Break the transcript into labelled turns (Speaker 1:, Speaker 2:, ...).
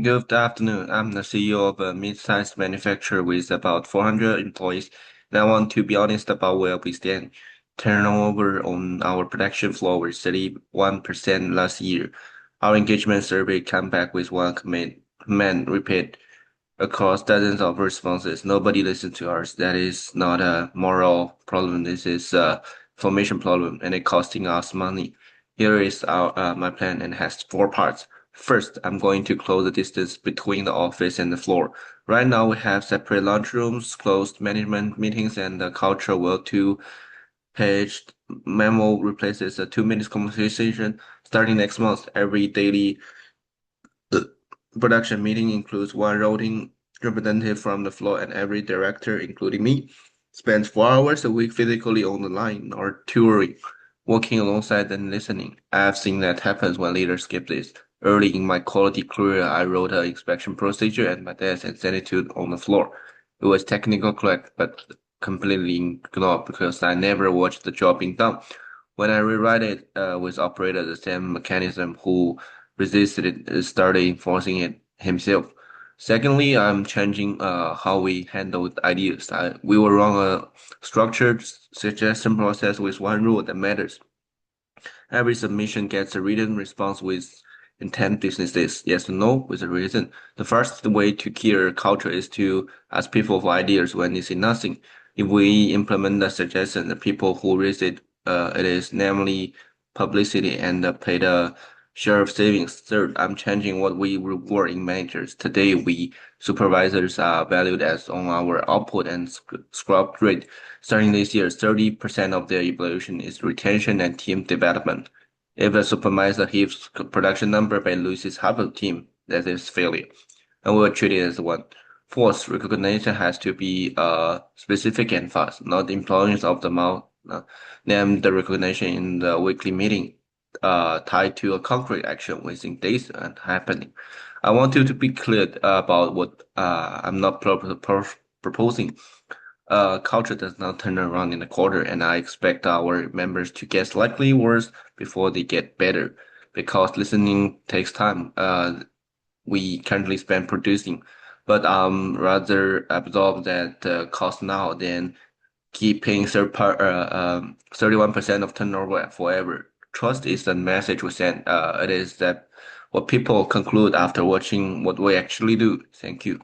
Speaker 1: Good afternoon. I'm the CEO of a mid-sized manufacturer with about 400 employees, and I want to be honest about where we stand. Turnover on our production floor was 31% last year. Our engagement survey came back with one command repeat across dozens of responses. Nobody listened to us. That is not a moral problem. This is a information problem, and it costing us money. Here is our my plan, and has four parts. First, I'm going to close the distance between the office and the floor. Right now, we have separate lunch rooms, closed management meetings, and the culture will two-page memo replaces a 2 minutes conversation. Starting next month, every daily production meeting includes one routing representative from the floor, and every director, including me, spends 4 hours a week physically on the line or touring, working alongside and listening. I've seen that happens when leaders skip this. Early in my quality career, I wrote an inspection procedure at my desk and sent it to on the floor. It was technical correct, but completely ignored because I never watched the job being done. When I rewrite it with operator the same mechanism who resisted it, started enforcing it himself. Secondly, I'm changing how we handle ideas. We will run a structured suggestion process with one rule that matters. Every submission gets a written response with intent business days, yes or no, with a reason. The first way to kill culture is to ask people for ideas when they say nothing. If we implement the suggestion, the people who raise it, it is namely publicity and pay the share of savings. Third, I'm changing what we reward in managers. Today, we supervisors are valued as on our output and scrub rate. Starting this year, 30% of their evaluation is retention and team development. If a supervisor hits production number but loses half of the team, that is failure, and we'll treat it as one. Fourth, recognition has to be specific and fast, not employees of the month. Name the recognition in the weekly meeting, tied to a concrete action within days and happening. I want you to be clear about what I'm not proposing. Culture does not turn around in a quarter, and I expect our members to get slightly worse before they get better, because listening takes time. We currently spend producing, but rather absorb that cost now than keep paying 31% of turnover forever. Trust is the message we send. It is that what people conclude after watching what we actually do. Thank you.